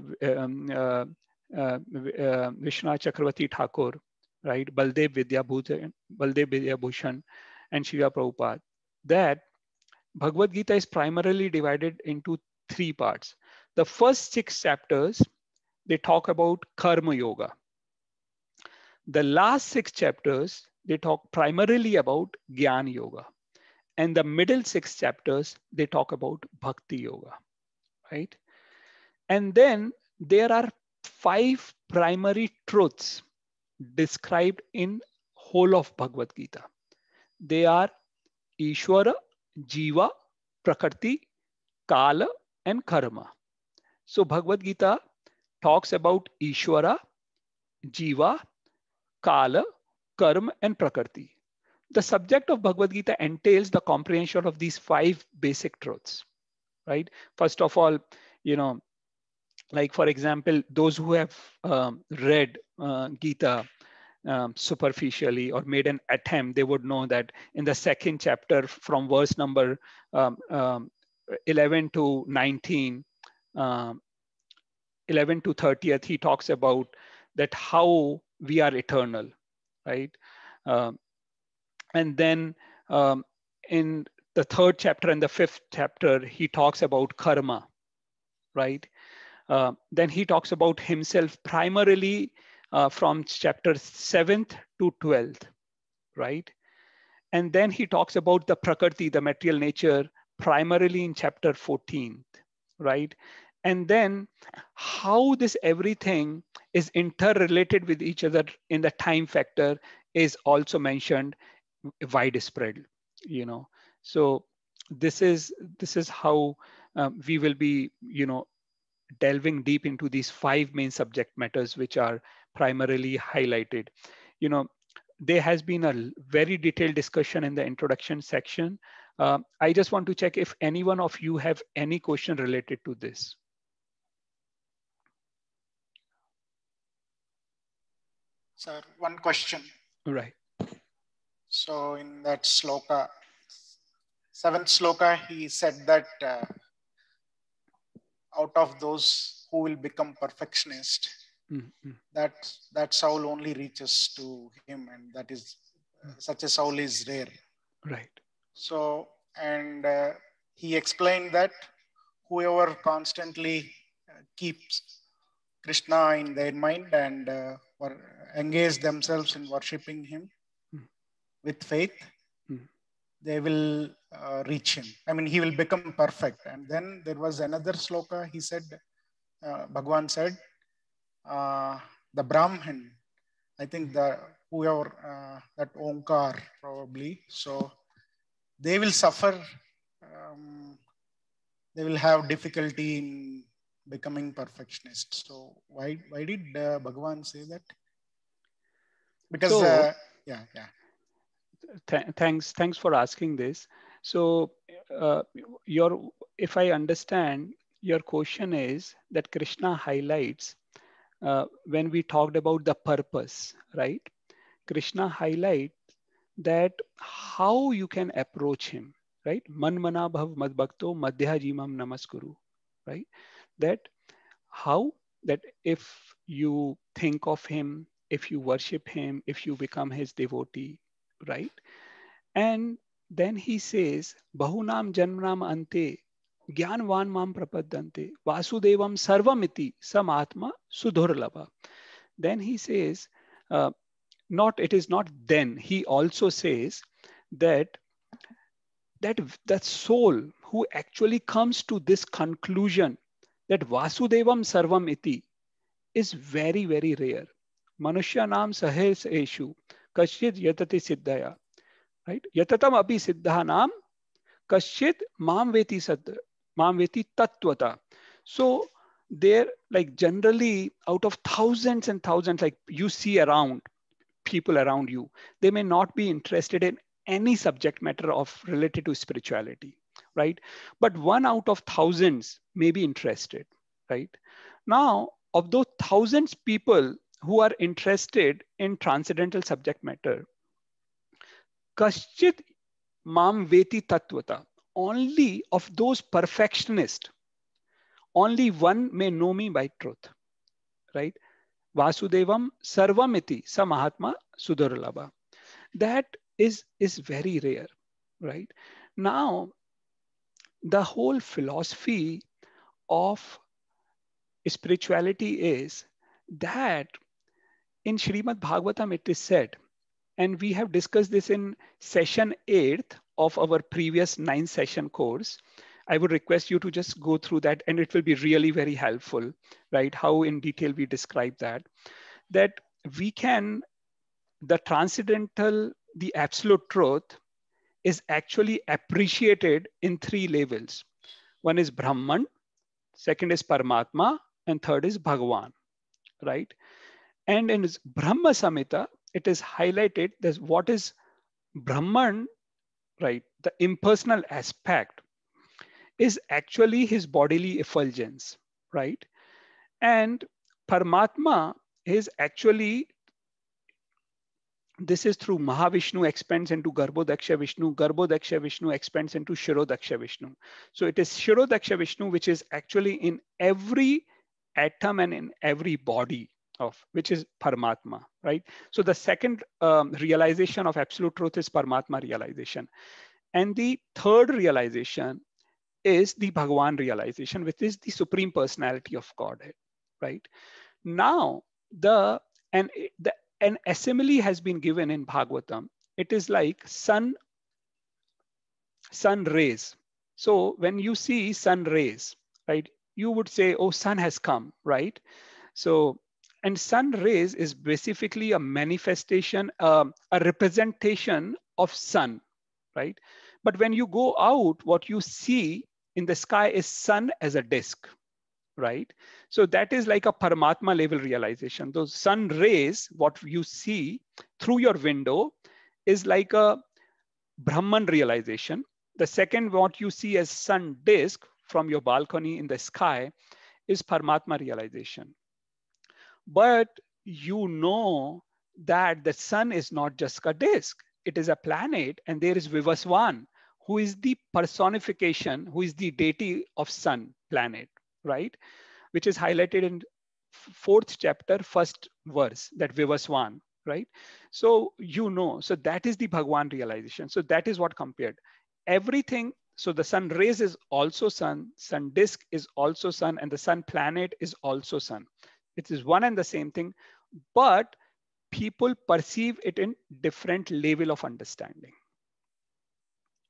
Vishwanath Chakravarti Thakur, right? Baldev Vidyabhushan, and Srila Prabhupada. That Bhagavad Gita is primarily divided into 3 parts. The first 6 chapters, they talk about Karma Yoga. The last 6 chapters, they talk primarily about Jnana Yoga. And the middle 6 chapters, they talk about Bhakti Yoga, right? And then there are 5 primary truths described in whole of Bhagavad Gita. They are Ishvara, Jiva, Prakriti, Kala, and Karma. So Bhagavad Gita talks about Ishvara, Jiva, Kala, Karma, and Prakriti. The subject of Bhagavad Gita entails the comprehension of these 5 basic truths, right? First of all, like for example, those who have read Gita superficially or made an attempt, they would know that in the 2nd chapter from verse number 11 to 19, 11 to 30th, he talks about that how we are eternal, right? And then in the 3rd chapter and the 5th chapter, he talks about karma, right? Then he talks about himself primarily from chapter 7th to 12th, right? And then he talks about the prakriti, the material nature, primarily in chapter 14th, right? And then how this everything is interrelated with each other in the time factor is also mentioned widespread, you know. So this is how we will be, you know, delving deep into these 5 main subject matters which are primarily highlighted. You know, there has been a very detailed discussion in the introduction section. I just want to check if any one of you have any question related to this. Sir, one question. Right. So in that sloka, 7th sloka, he said that out of those who will become perfectionist, that soul only reaches to him, and that is such a soul is rare. Right. So, and he explained that whoever constantly keeps Krishna in their mind and engage themselves in worshipping him with faith, they will reach him. I mean, he will become perfect. And then there was another sloka. He said, Bhagavan said, the Brahman, I think the whoever that Omkar probably. So they will suffer. They will have difficulty in becoming perfectionist. So why did Bhagavan say that? Because so, yeah. Thanks for asking this. So if I understand, your question is that Krishna highlights when we talked about the purpose, right? Krishna highlights that how you can approach him, right? Man mana bhav mad bhakto madhya jimam namaskuru, right? That how that if you think of him, if you worship him, if you become his devotee, right? And then he says, Bahunam Janmanam Ante Gyanvan Mam Prapadante Vasudevam Sarvamiti Samatma Sudhurlabha. Then he says, it is not then. He also says that that soul who actually comes to this conclusion that Vasudevam Sarvam Iti is very, very rare. Manushyanam sahes eshu kashid yatati siddhaya. Right? Yatatam api siddhanam kashid mam veti tattvata. So there, like generally out of thousands and thousands, like you see around people around you, they may not be interested in any subject matter of related to spirituality, right? But one out of thousands may be interested, right? Now, of those thousands people who are interested in transcendental subject matter, Kaschit mam veti tattvata. Only of those perfectionists, only one may know me by truth, right? Vasudevam sarvamiti sa mahatma sudurlabha. That is very rare, right? Now, the whole philosophy of spirituality is that in Srimad Bhagavatam it is said, and we have discussed this in session 8th of our previous 9-session course. I would request you to just go through that and it will be really very helpful, right? How in detail we describe that we can, the transcendental, the absolute truth is actually appreciated in 3 levels. One is Brahman, second is Paramatma, and third is Bhagavan, right? And in Brahma Samhita, it is highlighted that what is Brahman, right? The impersonal aspect is actually his bodily effulgence, right? And Paramatma is actually, this is through Mahavishnu expands into Garbhodaksha Vishnu, Garbhodaksha Vishnu expands into Shirodaksha Vishnu. So it is Shirodaksha Vishnu which is actually in every atom and in every body of, which is Paramatma, right? So the second realization of absolute truth is Paramatma realization. And the third realization is the Bhagwan realization, which is the supreme personality of Godhead, right? Now, and an simile has been given in Bhagavatam. It is like sun rays. So when you see sun rays, right, you would say, oh, sun has come, right? So, and sun rays is specifically a manifestation, a representation of sun, right? But when you go out, what you see in the sky is sun as a disk, right? So that is like a Paramatma level realization. Those sun rays, what you see through your window is like a Brahman realization. The second, what you see as sun disk from your balcony in the sky is Paramatma realization. But you know that the sun is not just a disk, it is a planet, and there is Vivaswan, who is the personification, who is the deity of sun planet, right? Which is highlighted in 4th chapter, 1st verse, that Vivaswan, right? So you know, so that is the Bhagwan realization. So that is what compared. Everything, so the sun rays is also sun disk is also sun, and the sun planet is also sun. It is one and the same thing, but people perceive it in different level of understanding,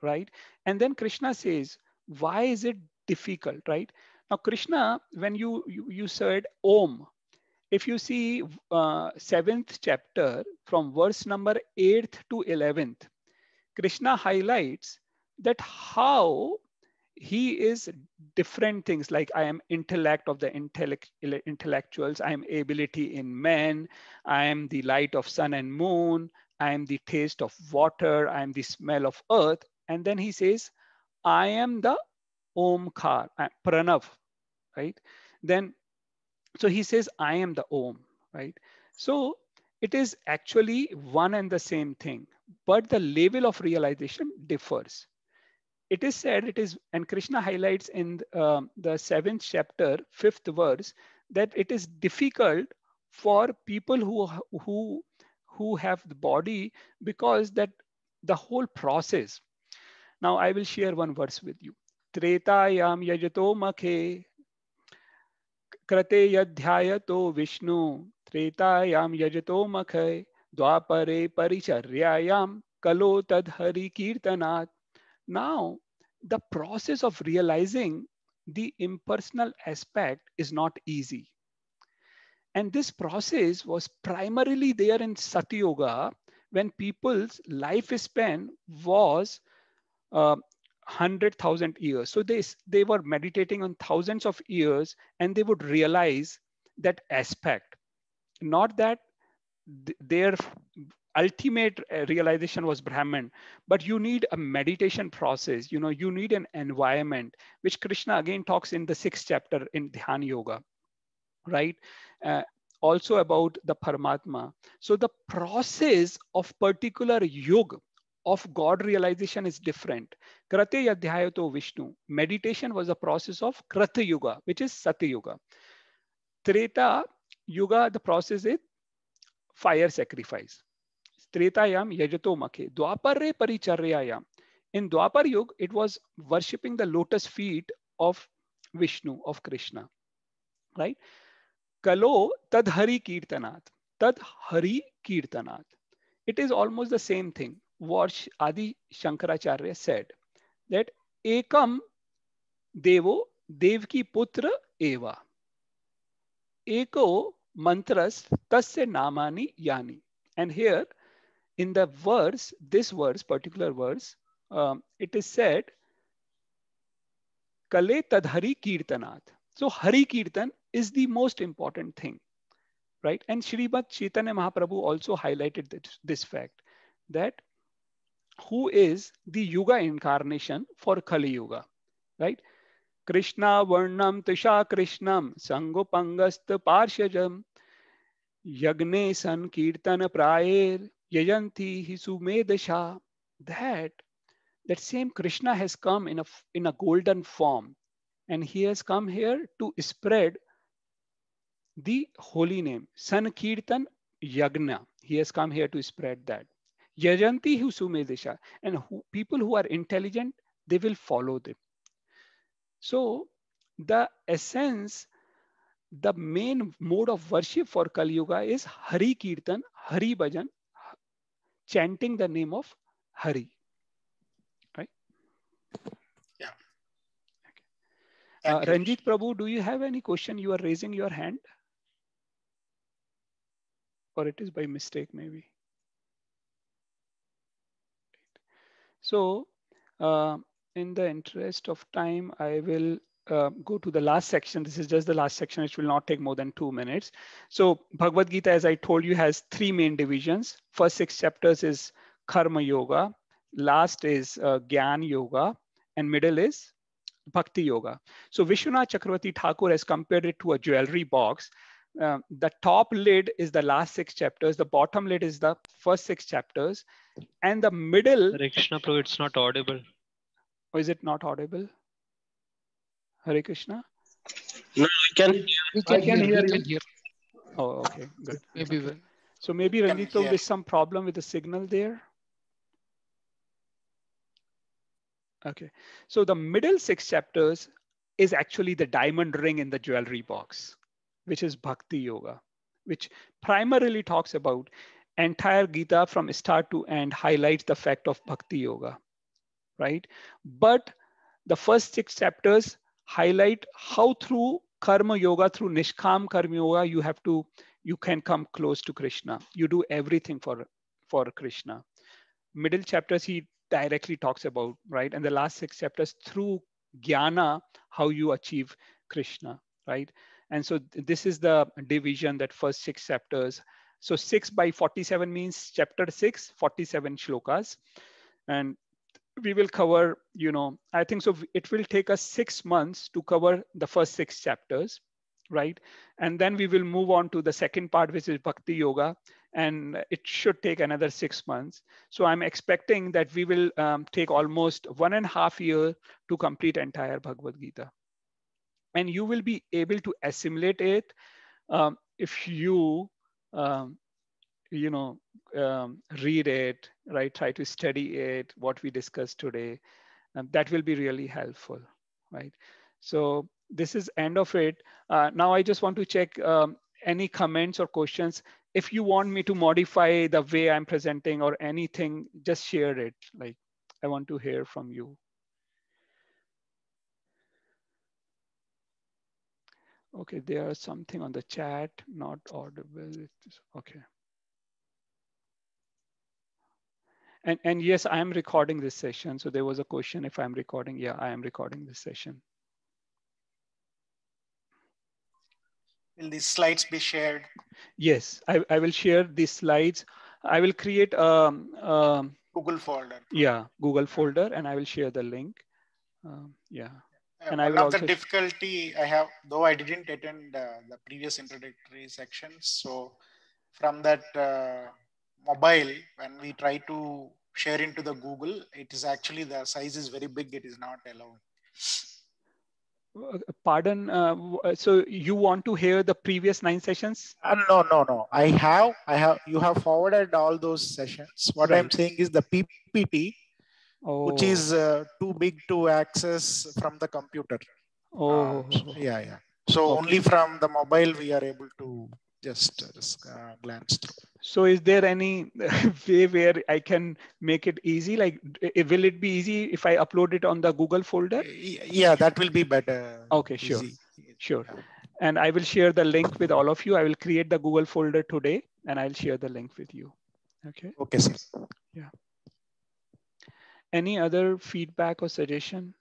right? And then Krishna says, why is it difficult, right? Now, Krishna, when you said Om, if you see 7th chapter from verse number 8th to 11th, Krishna highlights that how he is different things, like I am intellect of the intellectuals, I am ability in men, I am the light of sun and moon, I am the taste of water, I am the smell of earth. And then he says, I am the Omkar, Pranav, right? Then, so he says, I am the Om, right? So it is actually one and the same thing, but the level of realization differs. It is said, it is, and Krishna highlights in the 7th chapter, 5th verse, that it is difficult for people who have the body, because that the whole process. Now I will share one verse with you. Tretayam yajato makhe krate yadhyayato Vishnu. Tretayam yajato makhe dwapare paricharyayam kalo tadhari kirtanat. Now, the process of realizing the impersonal aspect is not easy. And this process was primarily there in Satya when people's lifespan was 100,000 years. So they were meditating on thousands of years, and they would realize that aspect. Not that their ultimate realization was Brahman, but you need a meditation process. You know, you need an environment, which Krishna again talks in the 6th chapter in Dhyana Yoga, right? Also about the Paramatma. So the process of particular yoga of God realization is different. Krate Yadhyayato Vishnu. Meditation was a process of Krata Yuga, which is Satya Yuga. Treta Yuga, the process is fire sacrifice. Tretayam yajato makhe. Dwapare paricharyayam. In Dwapar Yuga, it was worshipping the lotus feet of Vishnu, of Krishna, right? Kalo tadhari kirtanat. Tadhari kirtanat. It is almost the same thing. What Adi Shankaracharya said, that ekam devo devki putra eva. Eko mantras tasya namani yani. And here in the verse, this verse, particular verse, it is said, Kale tadhari kirtanat. So Hari Kirtan is the most important thing, right? And Srimad Chaitanya Mahaprabhu also highlighted this fact, that who is the Yuga incarnation for Kali Yuga, right? Krishna Varnam Tisha Krishnam Sangopangast Parshajam Yagne Sankirtan Prayer Yajanti Hisumedasha. That same Krishna has come in a golden form, and he has come here to spread the holy name. Sankirtan Yagna. He has come here to spread that. Yajanti Hisumedasha. And people who are intelligent, they will follow them. So the essence, the main mode of worship for Kali Yuga is Hari Kirtan, Hari Bhajan, chanting the name of Hari. Right? Yeah. Thank you. Ranjit Prabhu, do you have any question? You are raising your hand? Or it is by mistake maybe. So in the interest of time, I will go to the last section. This is just the last section, which will not take more than 2 minutes. So Bhagavad Gita, as I told you, has 3 main divisions. First 6 chapters is Karma Yoga. Last is Gyan Yoga. And middle is Bhakti Yoga. So Vishwanath Chakravarti Thakur has compared it to a jewelry box. The top lid is the last 6 chapters. The bottom lid is the first 6 chapters. And the middle. Hare Krishna Prabhu, it's not audible. Or is it not audible? Hare Krishna? No, I can hear you. Oh, okay, good. Maybe Okay. well. So maybe Can Ranjit Prabhu, hear. there's some problem with the signal there. Okay, so the middle 6 chapters is actually the diamond ring in the jewelry box, which is Bhakti Yoga, which primarily talks about entire Gita from start to end, highlights the fact of Bhakti Yoga, right? But the first 6 chapters highlight how through Karma Yoga, through Nishkam Karma Yoga, you can come close to Krishna. You do everything for Krishna. Middle chapters he directly talks about, right? And the last 6 chapters through Jnana, how you achieve Krishna, right? And so this is the division, that first 6 chapters. So 6 by 47 means chapter 6, 47 shlokas. And we will cover, I think so it will take us 6 months to cover the first 6 chapters, right? And then we will move on to the second part, which is Bhakti Yoga, and it should take another 6 months. So I'm expecting that we will take almost 1.5 years to complete entire Bhagavad Gita. And you will be able to assimilate it if you, read it, right? Try to study it, what we discussed today. That will be really helpful, right? So this is end of it. Now I just want to check any comments or questions. If you want me to modify the way I'm presenting or anything, just share it. Like, I want to hear from you. Okay, there's something on the chat, not audible. Okay. And yes, I am recording this session. So there was a question if I'm recording. Yeah, I am recording this session. Will these slides be shared? Yes, I will share these slides. I will create Google folder. Yeah, Google folder, and I will share the link. Yeah. And I One will of the also difficulty I have, though I didn't attend the previous introductory sections. So from that mobile, when we try to share into the Google, it is actually the size is very big. It is not allowed. Pardon. So you want to hear the previous 9 sessions? No. I have. You have forwarded all those sessions. What Right. I'm saying is the PPT, which is too big to access from the computer. Yeah. So Okay. only from the mobile we are able to just glance through. So is there any way where I can make it easy? Like, will it be easy if I upload it on the Google folder? Yeah, that will be better. Okay, sure. Easy. Sure. Yeah. And I will share the link with all of you. I will create the Google folder today and I'll share the link with you. Okay. Okay, sir. Yeah. Any other feedback or suggestion?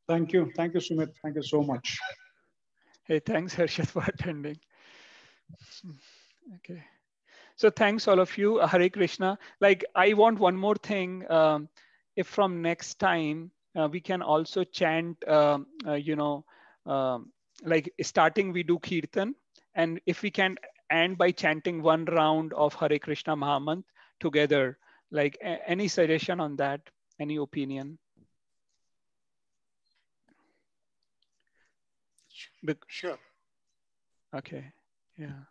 Thank you, Sumit. Thank you so much. Hey, thanks, Harshit, for attending. Okay. So thanks all of you. Hare Krishna. Like, I want one more thing. If from next time we can also chant, like starting we do Kirtan, and if we can end by chanting 1 round of Hare Krishna Mahamantra together, like any suggestion on that, any opinion? Sure. Okay. Yeah.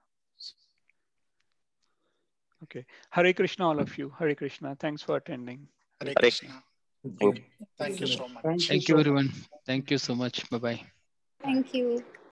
Okay. Hare Krishna, all of you. Hare Krishna. Thanks for attending. Hare Krishna. Thank you so much. Thank you Thank so you, much. everyone. Thank you so much. Bye-bye. Thank you.